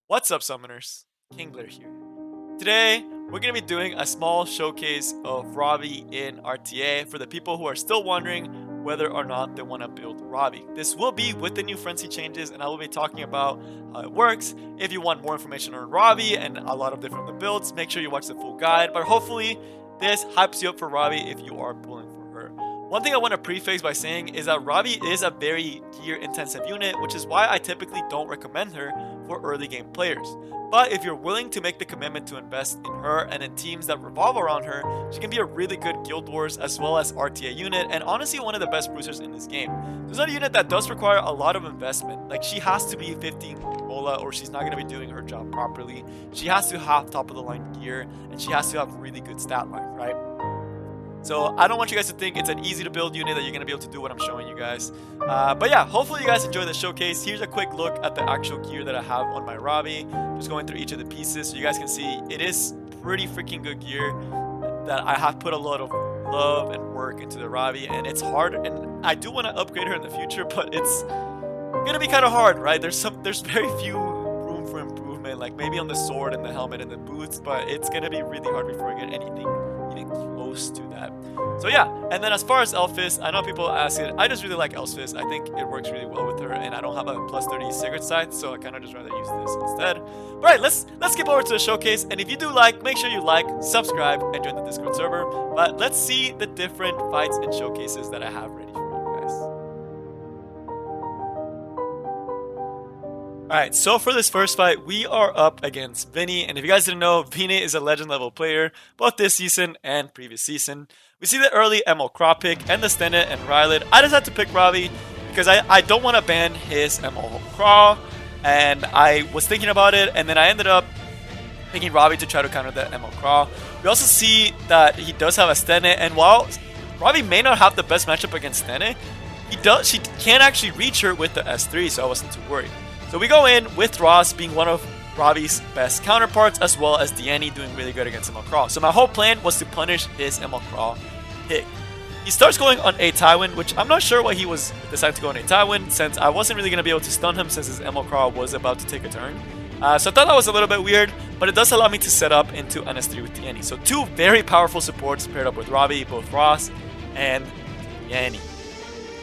What's up, summoners? Kingler here. Today, we're going to be doing a small showcase of Ravi in RTA for the people who are still wondering whether or not they want to build Ravi. This will be with the new frenzy changes, and I will be talking about how it works. If you want more information on Ravi and a lot of different builds, make sure you watch the full guide, but hopefully this hypes you up for Ravi if you are pulling for her. One thing I want to preface by saying is that Ravi is a very gear intensive unit, which is why I typically don't recommend her for early game players. But if you're willing to make the commitment to invest in her and in teams that revolve around her, she can be a really good Guild Wars as well as RTA unit, and honestly one of the best bruisers in this game. There's not a unit that does require a lot of investment. Like, she has to be 15 Mola or she's not going to be doing her job properly. She has to have top of the line gear and she has to have really good stat line, right? So I don't want you guys to think it's an easy to build unit that you're going to be able to do what I'm showing you guys. But yeah, hopefully you guys enjoy the showcase. Here's a quick look at the actual gear that I have on my Ravi. Just going through each of the pieces so you guys can see it is pretty freaking good gear that I have put a lot of love and work into the Ravi, and it's hard, and I do want to upgrade her in the future, but it's going to be kind of hard, right? There's very few room for improvement, like maybe on the sword and the helmet and the boots, but it's going to be really hard before I get anything even close to that. So yeah, and then as far as Elphys, I know people ask it. I just really like Elphys. I think it works really well with her, and I don't have a plus 30 cigarette sight, so I kind of just rather use this instead. All right, let's skip over to the showcase, and if you do like, make sure you like, subscribe, and join the Discord server. But let's see the different fights and showcases that I have ready for you guys. Alright, so for this first fight, we are up against Vinny, and if you guys didn't know, Vinny is a legend level player, both this season and previous season. We see the early ML Crop pick and the Stennet and Rylet. I decided to pick Ravi because I don't want to ban his ML Craw, and I was thinking about it, and then I ended up picking Ravi to try to counter the ML Craw. We also see that he does have a Stennet, and while Ravi may not have the best matchup against Stennet, she can actually reach her with the S3, so I wasn't too worried. So we go in with Ross being one of Ravi's best counterparts, as well as Deanny doing really good against ML Craw. So my whole plan was to punish his ML Craw pick. He starts going on a Tywin, which I'm not sure why he was deciding to go on a Tywin, since I wasn't really going to be able to stun him since his ML Craw was about to take a turn. So I thought that was a little bit weird, but it does allow me to set up into an S3 with Deanny. So two very powerful supports paired up with Ravi, both Ross and Deanny.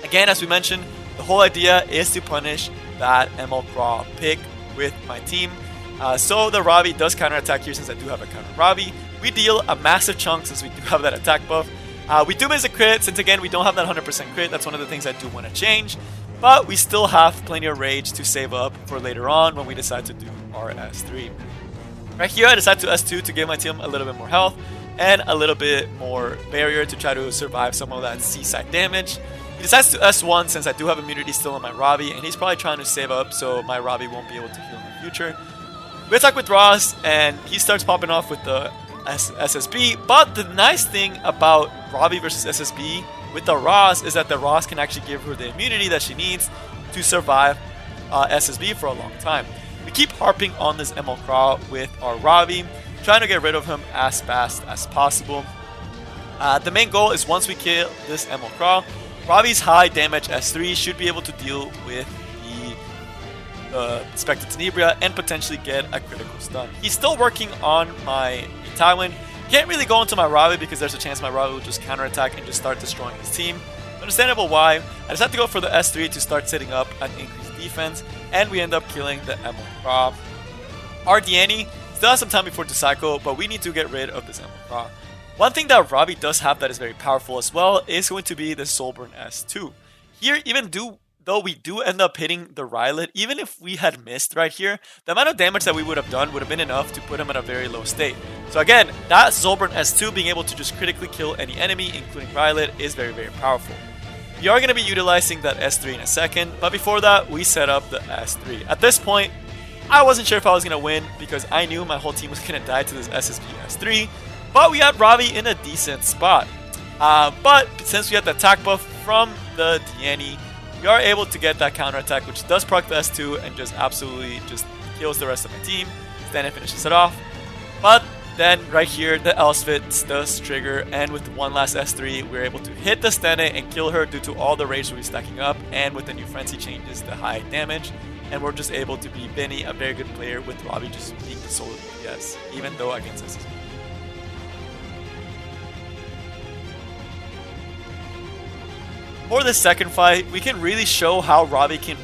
Again, as we mentioned, the whole idea is to punish that ML Craw pick with my team. So the Ravi does counter attack here since I do have a counter Ravi. We deal a massive chunk since we do have that attack buff. We do miss a crit since again we don't have that 100% crit. That's one of the things I do want to change. But we still have plenty of rage to save up for later on when we decide to do our S3. Right here I decide to S2 to give my team a little bit more health and a little bit more barrier to try to survive some of that seaside damage. He decides to S1 since I do have immunity still on my Ravi, and he's probably trying to save up so my Ravi won't be able to heal in the future. We attack with Ross, and he starts popping off with the SSB, but the nice thing about Ravi versus SSB with the Ross is that the Ross can actually give her the immunity that she needs to survive SSB for a long time. We keep harping on this ML Craw with our Ravi, trying to get rid of him as fast as possible. The main goal is once we kill this ML Craw, Ravi's high damage S3 should be able to deal with the Spectre Tenebria and potentially get a critical stun. He's still working on my Tywin. Can't really go into my Ravi because there's a chance my Ravi will just counterattack and just start destroying his team. Understandable why. I decided to go for the S3 to start setting up an increased defense, and we end up killing the ML Craw. Our Deanny still has some time before the cycle, but we need to get rid of this ML Craw. One thing that Ravi does have that is very powerful as well is going to be the Soulburn S2. Here, though we do end up hitting the Rylet, even if we had missed right here, the amount of damage that we would have done would have been enough to put him at a very low state. So again, that Soulburn S2 being able to just critically kill any enemy, including Rylet, is very, very powerful. We are going to be utilizing that S3 in a second, but before that, we set up the S3. At this point, I wasn't sure if I was going to win because I knew my whole team was going to die to this SSB S3. But we had Ravi in a decent spot. But since we had the attack buff from the Deanny, we are able to get that counter attack, which does proc the S2 and just absolutely just kills the rest of my team. Then it finishes it off. But then right here, the Elphys does trigger, and with one last S3, we're able to hit the Stennet and kill her due to all the rage we're stacking up, and with the new frenzy changes, the high damage. and we're just able to beat Benny, a very good player, with Ravi just being the solo DPS, even though against SSB. For the second fight, we can really show how Ravi can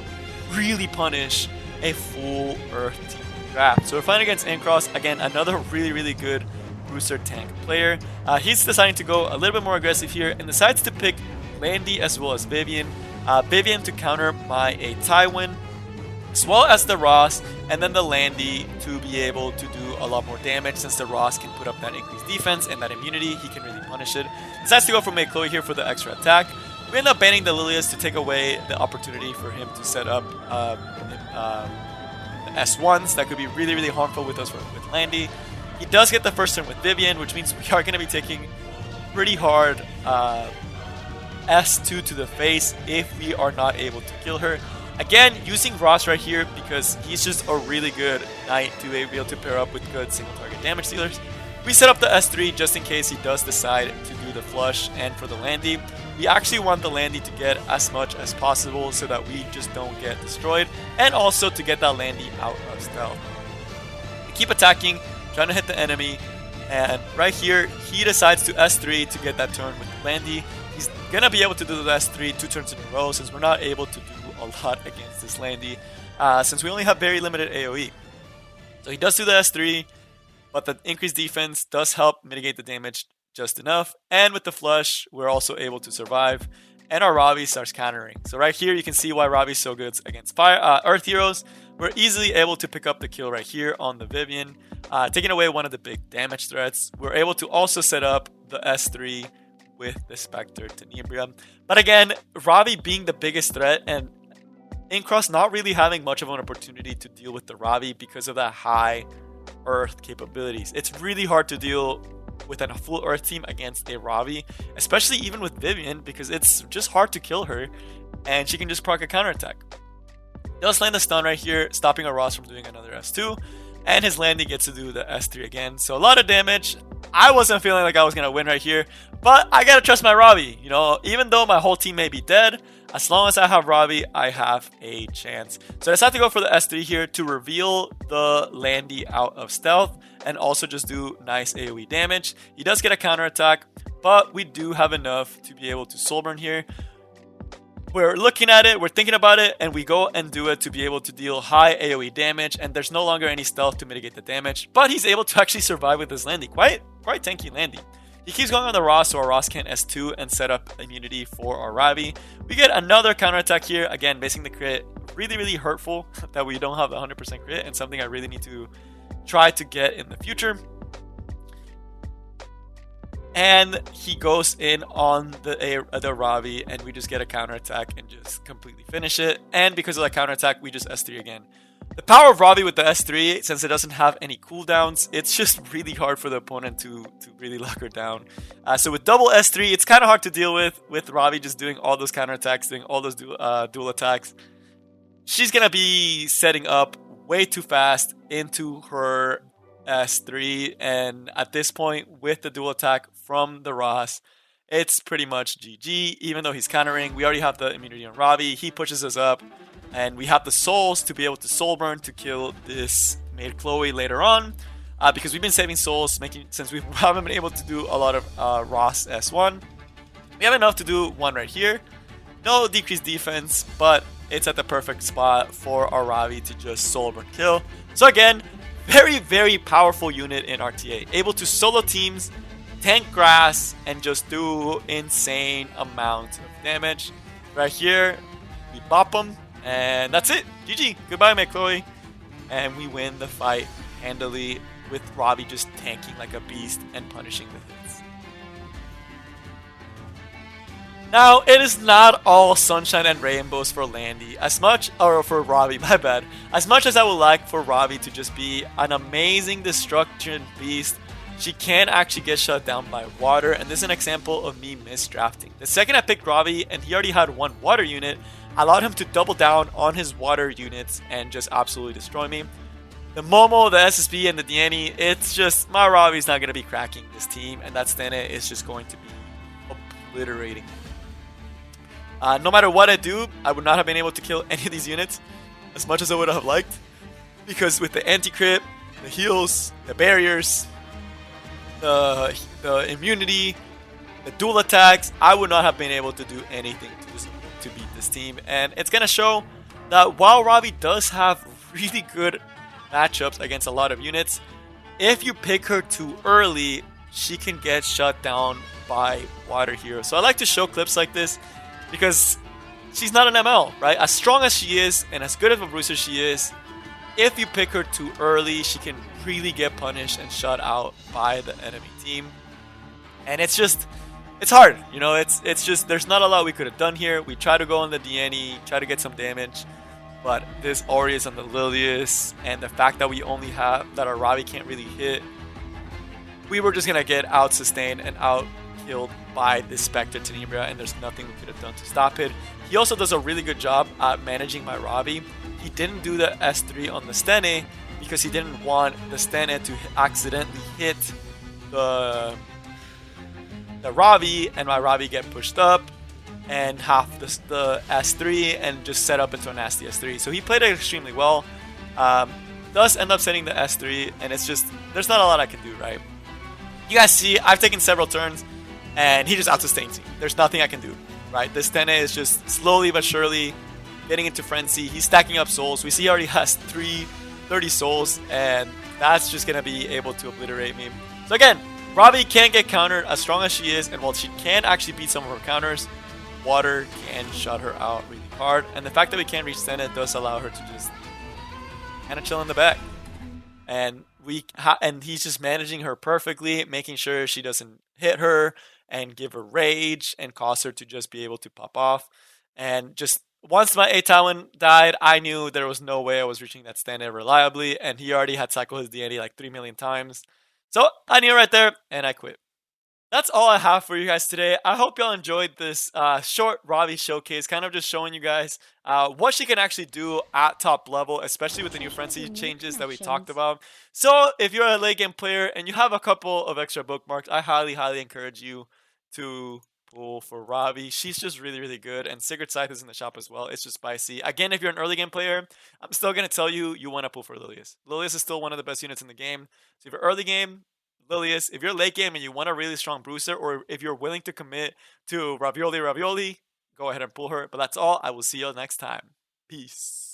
really punish a full Earth team draft. So we're fighting against Incross, again, another really good booster tank player. He's deciding to go a little bit more aggressive here and decides to pick Landy as well as Vivian. Vivian to counter my Tywin, as well as the Ross, and then the Landy to be able to do a lot more damage since the Ross can put up that increased defense and that immunity. He can really punish it. Decides to go for Chloe here for the extra attack. We end up banning the Lilias to take away the opportunity for him to set up the S1s that could be really harmful with us with Landy. He does get the first turn with Vivian, which means we are going to be taking pretty hard S2 to the face if we are not able to kill her. Again, using Ross right here because he's just a really good knight to be able to pair up with good single target damage dealers. We set up the S3 just in case he does decide to do the flush, and for the Landy, we actually want the Landy to get as much as possible so that we just don't get destroyed, and also to get that Landy out of stealth. We keep attacking, trying to hit the enemy, and right here, he decides to S3 to get that turn with Landy. He's going to be able to do the S3 2 turns in a row since we're not able to do a lot against this Landy, since we only have very limited AoE. So he does do the S3, but the increased defense does help mitigate the damage just enough, and with the flush, we're also able to survive, and our Ravi starts countering. So right here, you can see why Ravi's so good against Earth heroes. We're easily able to pick up the kill right here on the Vivian, taking away one of the big damage threats. We're able to also set up the S3 with the Spectre Tenebria. But again, Ravi being the biggest threat, and Incross not really having much of an opportunity to deal with the Ravi because of that high Earth capabilities. It's really hard to deal with a full Earth team against a Ravi, especially even with Vivian, because it's just hard to kill her, and she can just proc a counterattack. Does land the stun right here, stopping a Ross from doing another S2, and his Landy gets to do the S3 again. So a lot of damage. I wasn't feeling like I was going to win right here, but I got to trust my Ravi. You know, even though my whole team may be dead, as long as I have Ravi, I have a chance. So I decided to go for the S3 here to reveal the Landy out of stealth and also just do nice AoE damage. He does get a counterattack, but we do have enough to be able to soul burn here. We're looking at it, we're thinking about it, and we go and do it to be able to deal high AoE damage, and there's no longer any stealth to mitigate the damage, but he's able to actually survive with his Landy. Quite tanky Landy. He keeps going on the Ross, so our Ross can S2 and set up immunity for our Ravi. We get another counterattack here, again, basing the crit. Really hurtful that we don't have 100% crit, and something I really need to try to get in the future. And he goes in on the Ravi, and we just get a counterattack and just completely finish it. And because of that counterattack, we just S3 again. The power of Ravi with the S3, since it doesn't have any cooldowns, it's just really hard for the opponent to really lock her down. So with double S3, it's kind of hard to deal with Ravi just doing all those counterattacks, doing all those dual attacks. She's going to be setting up way too fast into her S3, and at this point, with the dual attack from the Ross, it's pretty much GG. Even though he's countering, we already have the immunity on Ravi. He pushes us up, and we have the souls to be able to soul burn to kill this maid Chloe later on, because we've been saving souls, since we haven't been able to do a lot of Ross S1. We have enough to do one right here. No decreased defense, but it's at the perfect spot for our Ravi to just soul burn kill. So again, very powerful unit in RTA, able to solo teams, tank grass, and just do insane amounts of damage. Right here, we bop them, and that's it. GG. Goodbye, Maid Chloe. And we win the fight handily with Ravi just tanking like a beast and punishing the hits. Now, it is not all sunshine and rainbows for Landy, for Ravi, my bad. As much as I would like for Ravi to just be an amazing destruction beast, she can actually get shut down by water, and this is an example of me misdrafting. The second I picked Ravi, and he already had one water unit, allowed him to double down on his water units and just absolutely destroy me. The Momo, the SSB, and the Diani, it's just, my Ravi's not going to be cracking this team, and that Stene is just going to be obliterating. No matter what I do, I would not have been able to kill any of these units. as much as I would have liked. Because with the anti-crit, the heals, the barriers, the immunity, the dual attacks, I would not have been able to do anything to beat this team. And it's going to show that while Ravi does have really good matchups against a lot of units, if you pick her too early, she can get shut down by water heroes. So I like to show clips like this because she's not an ML, right? As strong as she is and as good of a bruiser she is, if you pick her too early, she can really get punished and shut out by the enemy team. And it's hard, you know. It's just there's not a lot we could have done here. We try to go on the Deanny, try to get some damage, but this Aureus on the Lilius, and the fact that we only have that our Ravi can't really hit, we were just gonna get out sustained and out killed by this Spectre Tenebria, and there's nothing we could have done to stop it. He also does a really good job at managing my Ravi. He didn't do the S3 on the Stene because he didn't want the Stene to accidentally hit the Ravi and my Ravi get pushed up and half the S3 and just set up into a nasty S3. So he played it extremely well. Does end up setting the S3, and it's just, there's not a lot I can do, right? You guys see, I've taken several turns and he just out-sustains me. There's nothing I can do, right? This Stene is just slowly but surely getting into frenzy. He's stacking up souls. We see he already has 30 souls, and that's just gonna be able to obliterate me. So again, Ravi can get countered as strong as she is, and while she can actually beat some of her counters, water can shut her out really hard. And the fact that we can't reach Senate does allow her to just kind of chill in the back. And and he's just managing her perfectly, making sure she doesn't hit her and give her rage and cause her to just be able to pop off. And just once my A Talon died, I knew there was no way I was reaching that stand reliably, and he already had cycled his deity like 3 million times. So I knew right there, and I quit. That's all I have for you guys today. I hope y'all enjoyed this short Ravi showcase, kind of just showing you guys what she can actually do at top level, especially with the new frenzy changes that we talked about. So if you're a late game player and you have a couple of extra bookmarks, I highly, highly encourage you to pull for Ravi. She's just really, really good, and Sigurd Scythe is in the shop as well. It's just spicy. Again, if you're an early game player, I'm still going to tell you, you want to pull for Lilius. Lilius is still one of the best units in the game. So if you're early game, Lilius. If you're late game and you want a really strong bruiser, or if you're willing to commit to Ravioli, go ahead and pull her. But that's all. I will see you next time. Peace.